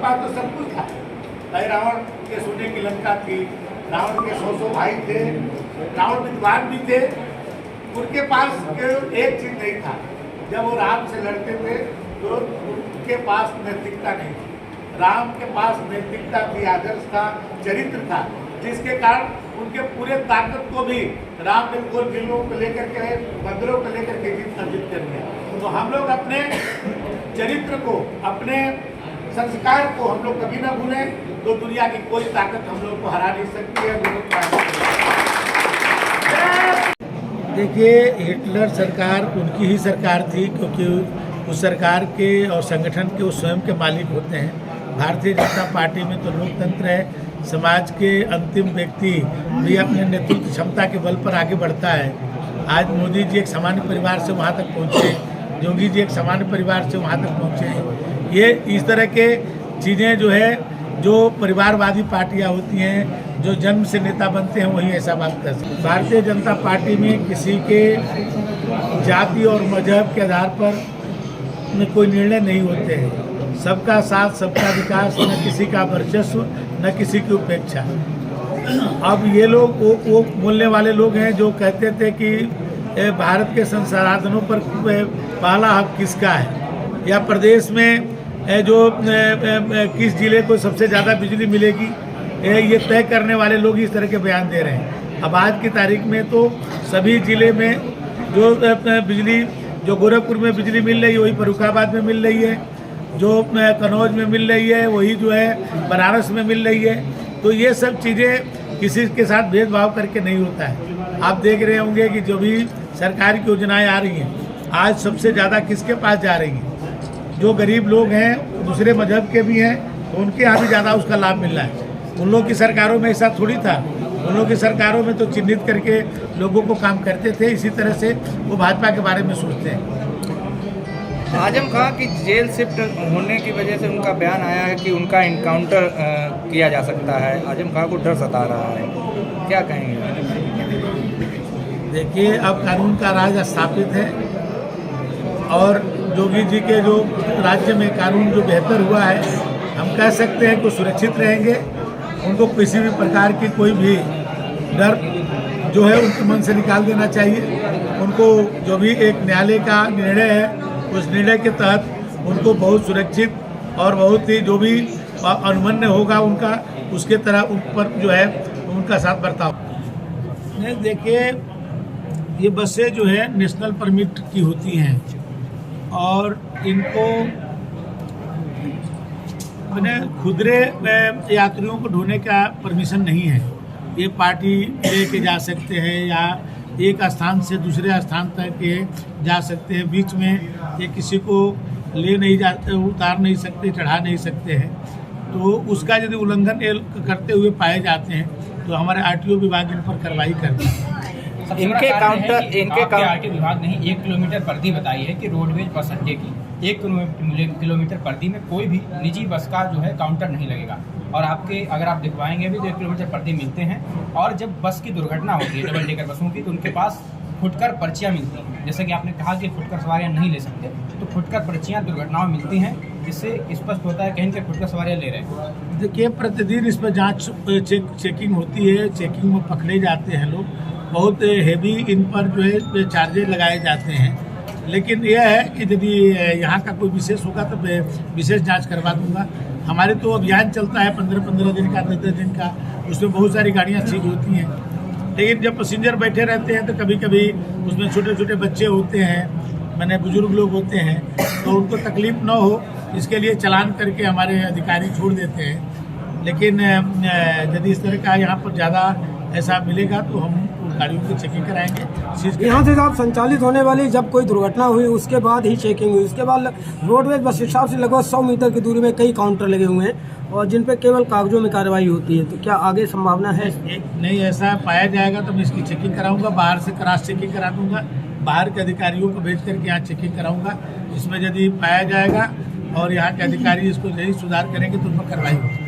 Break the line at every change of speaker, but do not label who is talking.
पास तो सब कुछ था। भाई रावण के सोने की लंका थी, रावण के 100 भाई थे, रावण विद्वान भी थे, उनके पास एक चीज नहीं था। जब वो राम से लड़ते थे तो उनके पास नैतिकता नहीं थी। राम के पास नैतिकता थी, आदर्श था, चरित्र था, जिसके कारण उनके पूरे ताकत को भी राम ने को दिलों को लेकर के, मंदिरों को लेकर के अर्जित कर लिया। तो हम लोग अपने चरित्र को, अपने संस्कार को हम लोग कभी ना भूलें, तो दुनिया की कोई ताकत हम लोग को हरा नहीं सकती है। देखिए, हिटलर सरकार उनकी ही सरकार थी, क्योंकि उस सरकार के और संगठन के वो स्वयं के मालिक होते हैं। भारतीय जनता पार्टी में तो लोकतंत्र है, समाज के अंतिम व्यक्ति भी अपने नेतृत्व क्षमता के बल पर आगे बढ़ता है। आज मोदी जी एक सामान्य परिवार से वहाँ तक पहुँचे, योगी जी एक सामान्य परिवार से वहाँ तक पहुँचे हैं। ये इस तरह के चीज़ें जो है, जो परिवारवादी पार्टियां होती हैं, जो जन्म से नेता बनते हैं, वही ऐसा बात कर सकते हैं। भारतीय जनता पार्टी में किसी के जाति और मजहब के आधार पर में कोई निर्णय नहीं होते हैं। सबका साथ, सबका विकास, न किसी का वर्चस्व, न किसी की उपेक्षा। अब ये लोग वो बोलने वाले लोग हैं जो कहते थे कि भारत के संसाधनों पर पहला हक किसका है, या प्रदेश में जो किस जिले को सबसे ज़्यादा बिजली मिलेगी, ये तय करने वाले लोग इस तरह के बयान दे रहे हैं। अब आज की तारीख में तो सभी जिले में जो बिजली, जो गोरखपुर में बिजली मिल रही है वही फर्रुखाबाद में मिल रही है, जो कन्नौज में मिल रही है वही जो है बनारस में मिल रही है। तो ये सब चीज़ें किसी के साथ भेदभाव करके नहीं होता है। आप देख रहे होंगे कि जो भी सरकार की योजनाएं आ रही हैं, आज सबसे ज़्यादा किसके पास जा रही हैं? जो गरीब लोग हैं, दूसरे मजहब के भी हैं, तो उनके यहाँ भी ज़्यादा उसका लाभ मिल रहा है। उन लोग की सरकारों में ऐसा थोड़ी था। उन लोग की सरकारों में तो चिन्हित करके लोगों को काम करते थे। इसी तरह से वो भाजपा के बारे में सोचते हैं।
आजम खां की जेल शिफ्ट होने की वजह से उनका बयान आया है कि उनका इनकाउंटर किया जा सकता है। आजम खां को डर सता रहा है, क्या कहेंगे?
देखिए, अब कानून का राज स्थापित है और योगी जी के जो राज्य में कानून जो बेहतर हुआ है, हम कह सकते हैं कि सुरक्षित रहेंगे। उनको किसी भी प्रकार की कोई भी डर जो है उनके मन से निकाल देना चाहिए। उनको जो भी एक न्यायालय का निर्णय है, उस निर्णय के तहत उनको बहुत सुरक्षित और बहुत ही जो भी अनुमन्य होगा उनका, उसके तरह उन पर जो है उनका साथ बर्ताव। नहीं, देखिए, ये बसें जो है नेशनल परमिट की होती हैं और इनको मैंने खुदरे यात्रियों को ढोने का परमिशन नहीं है। ये पार्टी लेके जा सकते हैं या एक स्थान से दूसरे स्थान तक ये जा सकते हैं। बीच में ये किसी को ले नहीं जाते, उतार नहीं सकते, चढ़ा नहीं सकते हैं। तो उसका यदि उल्लंघन करते हुए पाए जाते हैं तो हमारे आरटीओ विभाग इन पर कार्रवाई करता है।
इनके
आरटीओ विभाग ने 1 किलोमीटर परिधि बताई है कि रोडवेज बस अड्डे की 1 किलोमीटर परिधि में कोई भी निजी बस का जो है काउंटर नहीं लगेगा। और आपके अगर आप दिखवाएंगे भी तो 1 किलोमीटर परिधि मिलते हैं। और जब बस की दुर्घटना होती है डबल डेकर बसों की, तो उनके पास फुटकर पर्चियाँ मिलती हैं। जैसे कि आपने कहा कि फुटकर सवारियाँ नहीं ले सकते, तो फुटकर पर्चियाँ दुर्घटनाओं में मिलती हैं, जिससे स्पष्ट होता है कहीं के फुटकर सवारियाँ ले रहे हैं।
देखिए, प्रतिदिन इस पर जाँच चेकिंग होती है, चेकिंग में पकड़े जाते हैं लोग। बहुत हेवी इन पर जो है चार्जेज लगाए जाते हैं। लेकिन यह है कि यदि यहाँ का कोई विशेष होगा तो मैं विशेष जांच करवा दूंगा। हमारे तो अभियान चलता है 15-15 दिन का, 10-10 दिन का, उसमें बहुत सारी गाड़ियाँ सीज होती हैं। लेकिन जब पैसेंजर बैठे रहते हैं तो कभी कभी उसमें छोटे छोटे बच्चे होते हैं, मैंने बुजुर्ग लोग होते हैं, तो उनको तकलीफ न हो इसके लिए चालान करके हमारे अधिकारी छोड़ देते हैं। लेकिन यदि इस तरह का यहाँ पर ज़्यादा ऐसा मिलेगा तो हम गाड़ियों की चेकिंग कराएंगे।
यहाँ से साहब संचालित होने वाली जब कोई दुर्घटना हुई उसके बाद ही चेकिंग हुई। उसके बाद रोडवेज बस स्टॉप से लगभग 100 मीटर की दूरी में कई काउंटर लगे हुए हैं और जिन पे केवल कागजों में कार्रवाई होती है। तो क्या आगे संभावना है?
नहीं, ऐसा पाया जाएगा तो मैं इसकी चेकिंग कराऊंगा। बाहर से क्रॉस चेकिंग करा दूंगा, बाहर के अधिकारियों को भेज करके यहाँ चेकिंग कराऊंगा। इसमें यदि पाया जाएगा और यहाँ के अधिकारी इसको यही सुधार करेंगे तो उन पर कार्रवाई होगी।